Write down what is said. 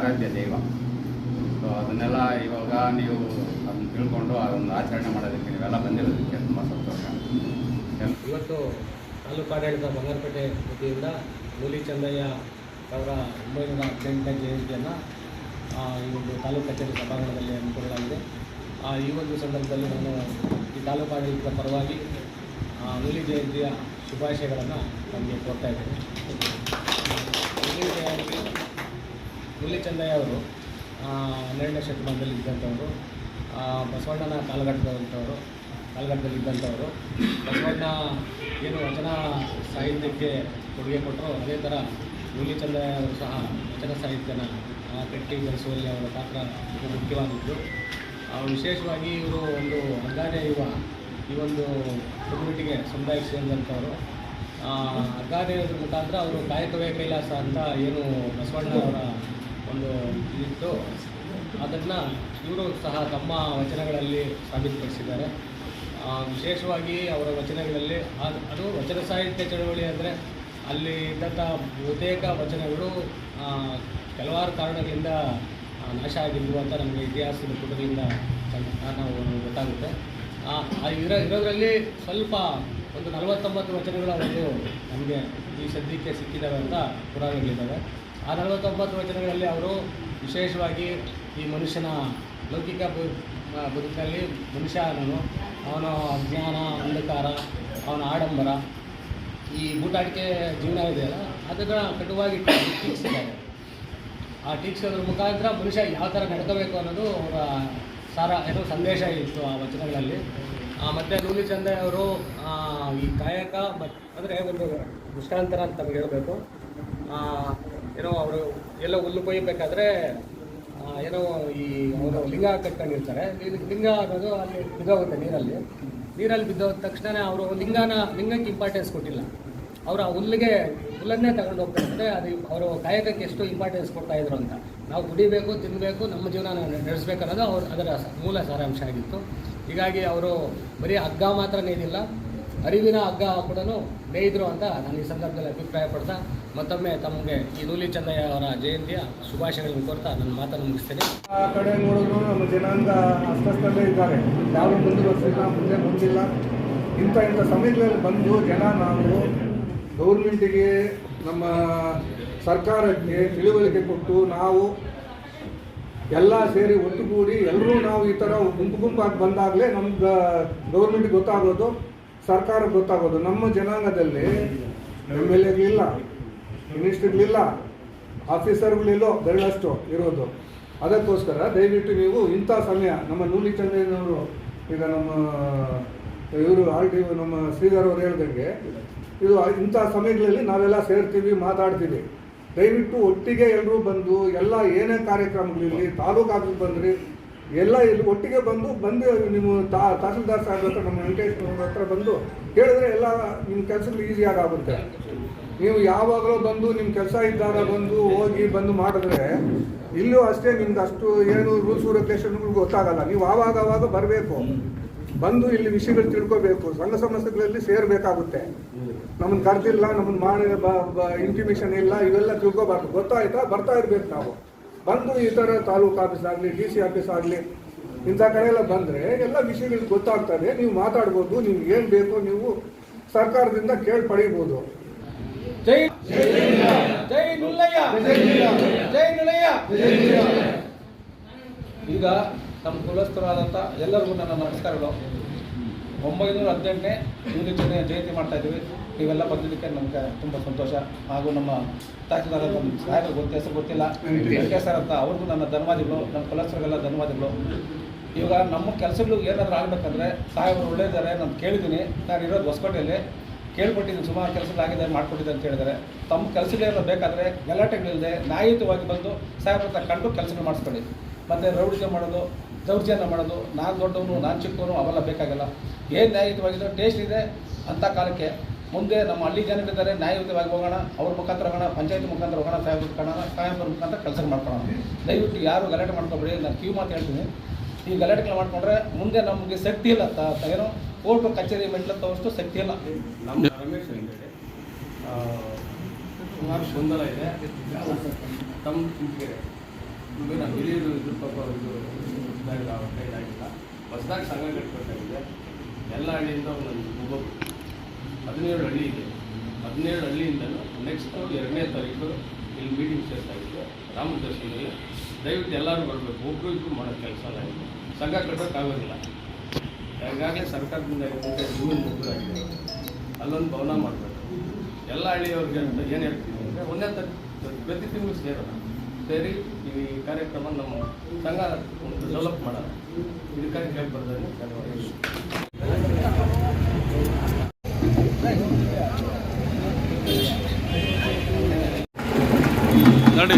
ಆರಾಧ್ಯ ದೈವ. ಸೊ ಅದನ್ನೆಲ್ಲ ಇವಾಗ ನೀವು ಅದನ್ನು ತಿಳ್ಕೊಂಡು ಅದನ್ನು ಆಚರಣೆ ಮಾಡೋದಕ್ಕೆ ನೀವೆಲ್ಲ ಬಂದಿರೋದಕ್ಕೆ ತುಂಬ ಸಂತೋಷ. ಇವತ್ತು ತಾಲೂಕು ಆಡಳಿತ ಬಂಗಾರಪೇಟೆ ವತಿಯಿಂದ ನೂಲಿ ಚಂದಯ್ಯ ಅವರ 918ನೇ ಜಯಂತಿಯನ್ನು ಈ ಒಂದು ತಾಲೂಕು ಕಚೇರಿ ಸಭಾಂಗಣದಲ್ಲಿ ಹಮ್ಮಿಕೊಳ್ಳಲಾಗಿದೆ. ಈ ಒಂದು ಸಂದರ್ಭದಲ್ಲಿ ನಾನು ಈ ತಾಲೂಕು ಆಡಳಿತದ ಪರವಾಗಿ ನೂಲಿ ಜಯಂತಿಯ ಶುಭಾಶಯಗಳನ್ನು ನಮಗೆ ಕೋರ್ತಾ ಇದ್ದೇನೆ. ನೂಲಿ ಚಂದಯ್ಯ ಅವರು 12ನೇ ಶತಮಾನದಲ್ಲಿ ಇದ್ದಂಥವರು, ಬಸವಣ್ಣನ ಕಾಲಘಟ್ಟದಲ್ಲಿ ಇದ್ದಂಥವರು. ಬಸವಣ್ಣ ಏನು ವಚನ ಸಾಹಿತ್ಯಕ್ಕೆ ಕೊಡುಗೆ ಕೊಟ್ಟರು, ಅದೇ ಥರ ನೂಲಿ ಚಂದಯ್ಯ ಅವರು ಸಹ ವಚನ ಸಾಹಿತ್ಯನ ಕಟ್ಟಿ ಬೆಳೆಸುವಲ್ಲಿ ಅವರ ಪಾತ್ರ ಮುಖ್ಯವಾಗಿದ್ದು, ವಿಶೇಷವಾಗಿ ಇವರು ಒಂದು ಅಗಾಧೆ ಯುವ ಈ ಒಂದು ಕಮ್ಯುನಿಟಿಗೆ ಸಮುದಾಯಕ್ಕೆ ಸೇರಿದಂಥವರು. ಅಗಾಧೆ ಮುಖಾಂತರ ಅವರು ಕಾಯಕವೇ ಕೈಲಾಸ ಅಂತ ಏನು ಬಸವಣ್ಣ ಅವರ ಒಂದು ಇತ್ತು, ಅದನ್ನು ಇವರು ಸಹ ತಮ್ಮ ವಚನಗಳಲ್ಲಿ ಸಾಬೀತುಪಡಿಸಿದ್ದಾರೆ. ವಿಶೇಷವಾಗಿ ಅವರ ವಚನಗಳಲ್ಲಿ ಅದು ವಚನ ಸಾಹಿತ್ಯ ಚಳವಳಿ ಅಂದರೆ ಅಲ್ಲಿ ಇದ್ದಂಥ ಬಹುತೇಕ ವಚನಗಳು ಕೆಲವಾರು ಕಾರಣಗಳಿಂದ ನಾಶ ಆಗಿದ್ವು ಅಂತ ನಮಗೆ ಇತಿಹಾಸದ ಪುಟಗಳಿಂದ ನಾವು ಗೊತ್ತಾಗುತ್ತೆ. ಇರೋದರಲ್ಲಿ ಸ್ವಲ್ಪ ಒಂದು 49 ವಚನಗಳ ಒಂದು ನಮಗೆ ಈ ಸದ್ಯಕ್ಕೆ ಸಿಕ್ಕಿದ್ದಾವೆ ಅಂತ ಪುರಾವೆಗಳಿದ್ದಾವೆ. ಆ 49 ವಚನಗಳಲ್ಲಿ ಅವರು ವಿಶೇಷವಾಗಿ ಈ ಮನುಷ್ಯನ ಲೌಕಿಕ ಬದುಕಿನಲ್ಲಿ ಮನುಷ್ಯನನು ಅವನ ಅಜ್ಞಾನ, ಅಂಧಕಾರ, ಅವನ ಆಡಂಬರ, ಈ ಬೂಟಾಟಿಕೆ ಜೀವನ ಇದೆಯಲ್ಲ ಅದನ್ನು ಕಟುವಾಗಿ ಟೀಕಿಸಿದ್ದಾರೆ. ಆ ಟೀಕಿಸೋದ್ರ ಮುಖಾಂತರ ಮನುಷ್ಯ ಯಾವ ಥರ ನಡ್ಕೋಬೇಕು ಅನ್ನೋದು ಅವರ ಏನೋ ಸಂದೇಶ ಇತ್ತು ಆ ವಚನಗಳಲ್ಲಿ. ಮತ್ತು ನೂಲಿ ಚಂದಯ್ಯ ಅವರು ಈ ಕಾಯಕ ಅಂದರೆ ಒಂದು ದೃಷ್ಟಾಂತರ ಅಂತ ನಮಗೆ ಹೇಳಬೇಕು. ಏನೋ ಅವರು ಎಲ್ಲೋ ಹುಲ್ಲು ಕೊಯ್ಯಬೇಕಾದ್ರೆ ಏನೋ ಈ ಅವರು ಲಿಂಗ ಕಟ್ಕೊಂಡಿರ್ತಾರೆ. ಲಿಂಗ ಅನ್ನೋದು ಅಲ್ಲಿ ಬಿದ್ದೋಗುತ್ತೆ ನೀರಲ್ಲಿ ಬಿದ್ದೋದ ತಕ್ಷಣ ಅವರು ಲಿಂಗಕ್ಕೆ ಇಂಪಾರ್ಟೆನ್ಸ್ ಕೊಟ್ಟಿಲ್ಲ. ಅವರು ಆ ಹುಲ್ಲನ್ನೇ ತಗೊಂಡು ಹೋಗ್ತಾರೆ. ಅಂದರೆ ಅದು ಅವರು ಕಾಯಕಕ್ಕೆ ಎಷ್ಟು ಇಂಪಾರ್ಟೆನ್ಸ್ ಕೊಡ್ತಾಯಿದ್ರು ಅಂತ. ನಾವು ದುಡಿಬೇಕು, ತಿನ್ನಬೇಕು, ನಮ್ಮ ಜೀವನ ನಡೆಸಬೇಕು ಅನ್ನೋದು ಅದರ ಮೂಲ ಸಾರಾಂಶ ಆಗಿತ್ತು. ಹೀಗಾಗಿ ಅವರು ಬರೀ ಹಗ್ಗ ಮಾತ್ರ ನೇಯ್ದಿಲ್ಲ, ಅರಿವಿನ ಹಗ್ಗ ಕೂಡ ನೇಯ್ದರು ಅಂತ ನಾನು ಈ ಸಂದರ್ಭದಲ್ಲಿ ಅಭಿಪ್ರಾಯ ಪಡ್ತಾ ಮತ್ತೊಮ್ಮೆ ತಮಗೆ ಈ ನೂಲಿ ಚಂದಯ್ಯ ಅವರ ಜಯಂತಿಯ ಶುಭಾಶಯಗಳನ್ನು ಕೋರ್ತಾ ನನ್ನ ಮಾತನ್ನು ಮುಗಿಸ್ತೇನೆ. ಆ ಕಡೆ ನೋಡಿದ್ರು ನಮ್ಮ ಜನಾಂಗ ಅಸ್ತಸ್ಥಲ್ಲೇ ಇದ್ದಾರೆ. ಯಾವ ಮುಂದೆ ಬರ್ತಿಲ್ಲ, ಮುಂದೆ ಬಂದಿಲ್ಲ. ಇಂಥ ಸಮಯಗಳಲ್ಲಿ ಬಂದು ನಾವು ಗೌರ್ಮೆಂಟಿಗೆ, ನಮ್ಮ ಸರ್ಕಾರಕ್ಕೆ ತಿಳುವಳಿಕೆ ಕೊಟ್ಟು ನಾವು ಎಲ್ಲ ಸೇರಿ ಒಟ್ಟುಗೂಡಿ ಎಲ್ಲರೂ ನಾವು ಈ ಥರ ಗುಂಪಾಗಿ ಬಂದಾಗಲೇ ನಮ್ಗೆ ಗೌರ್ಮೆಂಟಿಗೆ ಗೊತ್ತಾಗೋದು, ಸರ್ಕಾರಕ್ಕೆ ಗೊತ್ತಾಗೋದು. ನಮ್ಮ ಜನಾಂಗದಲ್ಲಿ MLA ಗಳಿಲ್ಲ, ಮಿನಿಸ್ಟ್ರುಗಳಿಲ್ಲ, ಆಫೀಸರ್ಗಳಿಲ್ಲೋ ಬೆರಳಷ್ಟು ಇರೋದು. ಅದಕ್ಕೋಸ್ಕರ ದಯವಿಟ್ಟು ನೀವು ಇಂಥ ಸಮಯ ನಮ್ಮ ನೂಲಿ ಚಂದಯ್ಯನವರು, ಈಗ ನಮ್ಮ ಇವರು RTO ನಮ್ಮ ಶ್ರೀಧರ್ ಅವರು ಹೇಳ್ದಂಗೆ, ಇದು ಇಂಥ ಸಮಯಗಳಲ್ಲಿ ನಾವೆಲ್ಲ ಸೇರ್ತೀವಿ, ಮಾತಾಡ್ತೀವಿ. ದಯವಿಟ್ಟು ಒಟ್ಟಿಗೆ ಎಲ್ಲರೂ ಬಂದು ಎಲ್ಲ ಏನೇ ಕಾರ್ಯಕ್ರಮಗಳಿರಲಿ, ತಾಲೂಕು ಆಫೀಸ್ ಬಂದ್ರಿ ಎಲ್ಲ ಇಲ್ಲಿ ಒಟ್ಟಿಗೆ ಬಂದು ನೀವು ತಹಸೀಲ್ದಾರ್ ಸಾಹೇಬ್ರ ಹತ್ರ, ನಮ್ಮ ವೆಂಕಟೇಶ್ವರ ಹತ್ರ ಬಂದು ಹೇಳಿದ್ರೆ ಎಲ್ಲ ನಿಮ್ಮ ಕೆಲಸಗಳು ಈಸಿಯಾಗಿ ಆಗುತ್ತೆ. ನೀವು ಯಾವಾಗಲೂ ಬಂದು ನಿಮ್ಮ ಕೆಲಸ ಇದ್ದಾಗ ಬಂದು ಮಾಡಿದ್ರೆ ಇಲ್ಲೂ ಅಷ್ಟೇ ನಿಮ್ಗೆ ಅಷ್ಟು ಏನು ರೂಲ್ಸ್ ರೆಗ್ಯುಲೇಷನ್ಗಳು ಗೊತ್ತಾಗಲ್ಲ. ನೀವು ಆವಾಗ ಬರಬೇಕು, ಬಂದು ಇಲ್ಲಿ ವಿಷಯಗಳು ತಿಳ್ಕೋಬೇಕು, ಸಂಘ ಸಂಸ್ಥೆಗಳಲ್ಲಿ ಸೇರಬೇಕಾಗುತ್ತೆ. ನಮ್ಮನ್ನು ಕರೆದಿಲ್ಲ, ನಮ್ಮನ್ನು ಮಾಡಿ ಇಂಟಿಮೇಷನ್ ಇಲ್ಲ, ಇವೆಲ್ಲ ತಿಳ್ಕೊಬಾರ್ದು. ಗೊತ್ತಾಯ್ತಾ? ಬರ್ತಾ ಇರ್ಬೇಕು ನಾವು. ಬಂದು ಈ ಥರ ತಾಲೂಕು ಆಫೀಸ್ ಆಗಲಿ, DC ಆಫೀಸ್ ಆಗಲಿ, ಇಂಥ ಕಡೆ ಎಲ್ಲ ಬಂದರೆ ಎಲ್ಲ ವಿಷಯಗಳು ಗೊತ್ತಾಗ್ತದೆ. ನೀವು ಮಾತಾಡ್ಬೋದು, ನಿಮ್ಗೆ ಏನು ಬೇಕೋ ನೀವು ಸರ್ಕಾರದಿಂದ ಕೇಳಿ ಪಡೀಬೋದು. ಜೈ ಜೈ ನುಲ್ಲಯ್ಯ, ಜೈ ನುಲ್ಲಯ್ಯ. ಈಗ ನಮ್ಮ ಕುಲಸ್ಥರಾದಂಥ ಎಲ್ಲರಿಗೂ ನನ್ನ ನಮಸ್ಕಾರಗಳು. 918ನೇ ನೂಲಿ ಚಂದಯ್ಯ ಜಯಂತಿ ಮಾಡ್ತಾಯಿದ್ದೀವಿ. ನೀವೆಲ್ಲ ಬಂದಿದ್ದಕ್ಕೆ ನಮಗೆ ತುಂಬ ಸಂತೋಷ. ಹಾಗೂ ನಮ್ಮ ತಹಸೀಲ್ದಾರ್ ಸಾಹೇಬ್ ಹೆಸರು ಗೊತ್ತಿಲ್ಲ, ವೆಂಕಟೇಶ್ವರ ಅಂತ, ಅವ್ರಿಗೂ ನನ್ನ ಧನ್ಯವಾದಗಳು, ನಮ್ಮ ಕುಲಸ್ಥರಿಗೆಲ್ಲ ಧನ್ಯವಾದಗಳು. ಇವಾಗ ನಮ್ಮ ಕೆಲಸಗಳು ಏನಾದರೂ ಆಗಬೇಕಂದ್ರೆ ಸಾಹೇಬರು ಒಳ್ಳೆಯಿದ್ದಾರೆ. ನಾನು ಕೇಳಿದ್ದೀನಿ, ನಾನು ಇರೋದು ಹೊಸಕೋಟೆಯಲ್ಲಿ, ಕೇಳ್ಕೊಟ್ಟಿದ್ದೀನಿ, ಸುಮಾರು ಕೆಲಸಗಳಾಗಿದೆ, ಮಾಡಿಕೊಟ್ಟಿದ್ದೆ ಅಂತ ಹೇಳಿದ್ದಾರೆ. ತಮ್ಮ ಕೆಲಸಗಳೇನೋ ಬೇಕಾದರೆ ಗಲಾಟೆಗಳಿಲ್ಲದೆ ನ್ಯಾಯಯುತವಾಗಿ ಬಂದು ಸಾಹೇಬ್ರ ಹತ್ರ ಕಂಡು ಕೆಲಸಗಳು ಮಾಡಿಸ್ಕೊಳ್ಳಿ. ಮತ್ತು ರೌಡಿಕೆ ಮಾಡೋದು, ದೌರ್ಜನ್ಯ ಮಾಡೋದು, ನಾನು ದೊಡ್ಡವನು ನಾನು ಚಿಕ್ಕವನು ಅವೆಲ್ಲ ಬೇಕಾಗಲ್ಲ. ಏನು ನ್ಯಾಯಯುತವಾಗಿದೆ, ಟೇಸ್ಟ್ ಇದೆ ಅಂಥ ಕಾಲಕ್ಕೆ ಮುಂದೆ ನಮ್ಮ ಹಳ್ಳಿ ಜನರಿದ್ದಾರೆ, ನ್ಯಾಯಯುತವಾಗಿ ಹೋಗೋಣ, ಅವ್ರ ಮುಖಾಂತರ ಹೋಗೋಣ, ಪಂಚಾಯತ್ ಮುಖಾಂತರ ಹೋಗೋಣ, ಸಾಹೇಬ್ರ ಮುಖಾಂತರ ಕೆಲಸ ಮಾಡ್ಕೊಳ್ಳೋಣ. ದಯವಿಟ್ಟು ಯಾರು ಗಲಾಟೆ ಮಾಡ್ಕೊಬೇಡಿ. ನಾನು ಕಿವಿ ಮಾತು ಹೇಳ್ತೀನಿ, ಈ ಗಲಾಟೆಗಳು ಮಾಡಿಕೊಂಡ್ರೆ ಮುಂದೆ ನಮಗೆ ಶಕ್ತಿ ಇಲ್ಲ. ಏನೋ ಕೋರ್ಟು ಕಚೇರಿ ಮೆಟ್ಲತ್ತವಷ್ಟು ಶಕ್ತಿ ಇಲ್ಲ. ನಮ್ಮ ರಮೇಶ್ ಅಂತೇಳಿ ಸುಮಾರು ಗೊಂದಲ ಇದೆ. ತಮ್ಮ ಇವಾಗ ನಮ್ಮ ಹಿರಿಯರು ಇದ್ರ ಪಾಪ ಇದು ಇದಾಗಿಲ್ಲ, ಅವ್ರ ಕೈಲಾಗಿಲ್ಲ. ಹೊಸದಾಗಿ ಸಂಘ ಕಟ್ಟಬೇಕಾಗಿದೆ. ಎಲ್ಲ ಹಳ್ಳಿಯಿಂದ ಒಂದೊಂದು ಒಬ್ಬೊಬ್ಬರು 17 ಹಳ್ಳಿ ಇದೆ. 17 ಹಳ್ಳಿಯಿಂದಲೂ ನೆಕ್ಸ್ಟ್ 2ನೇ ತಾರೀಕು ಇಲ್ಲಿ ಮೀಟಿಂಗ್ ಸೇರ್ತಾಯಿತ್ತು ರಾಮದರ್ಶನದಲ್ಲಿ. ದಯವಿಟ್ಟು ಎಲ್ಲರೂ ಬರಬೇಕು. ಒಬ್ಬರು ಇಬ್ಬರು ಮಾಡೋ ಕೆಲಸ ಅಲ್ಲ. ಇದು ಸಂಘ ಕಟ್ಟೋಕ್ಕಾಗೋದಿಲ್ಲ. ಈಗಾಗಲೇ ಸರ್ಕಾರದಿಂದ ಜಮೀನು ಮುಗ್ದಾಗಿದೆ. ಅಲ್ಲೊಂದು ಭವನ ಮಾಡಬೇಕು. ಎಲ್ಲ ಹಳ್ಳಿಯವ್ರಿಗೆ ಅಂತ ಏನು ಹೇಳ್ತೀವಿ ಅಂದರೆ 1ನೇ ತಾರೀಕು ಪ್ರತಿ ತಿಂಗಳು ಸೇರೋಣ. ಸೇರಿ ಈ ಕಾರ್ಯಕ್ರಮ ನಮ್ಮ ಸಂಘ ಒಂದು ಡೆವಲಪ್ ಮಾಡೋಣ. ಇದಕ್ಕಾಗಿ ಕೇಳ್ಬರ್ತಾರೆ ನೋಡಿ.